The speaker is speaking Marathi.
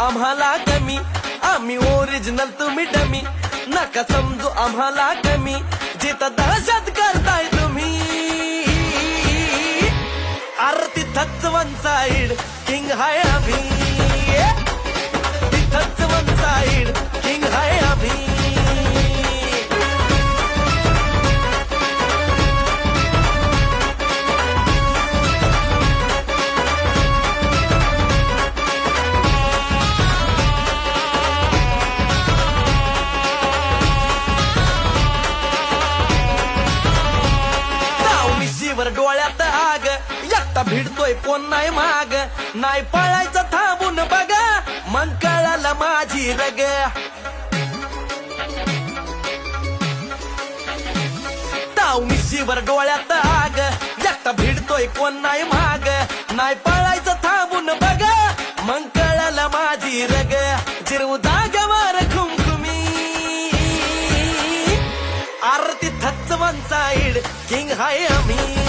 आम्हाला कमी, आम्ही ओरिजिनल तुम्ही डमी. नका समजू आम्हाला कमी, जिथं दहशत करताय तुम्ही. अरे तिथंच वन साइड किंग हाय आम्ही, तिथंच वन साइड किंग हाय आम्ही. वर डोळ्यात आग, एकटा भिडतोय कोण नाही माग. नाही पळायचं थांबून बघा, मग कळालं माझी रग. ताव मिशीवर डोळ्यात आग, एकटा भिडतोय कोण नाही माग. नाही पळायचं थांबून बघा, मग कळालं माझी रग. जिरवू जागेवर खुमखुमी, आरती थच्च वन साइड किंग हाय आम्ही.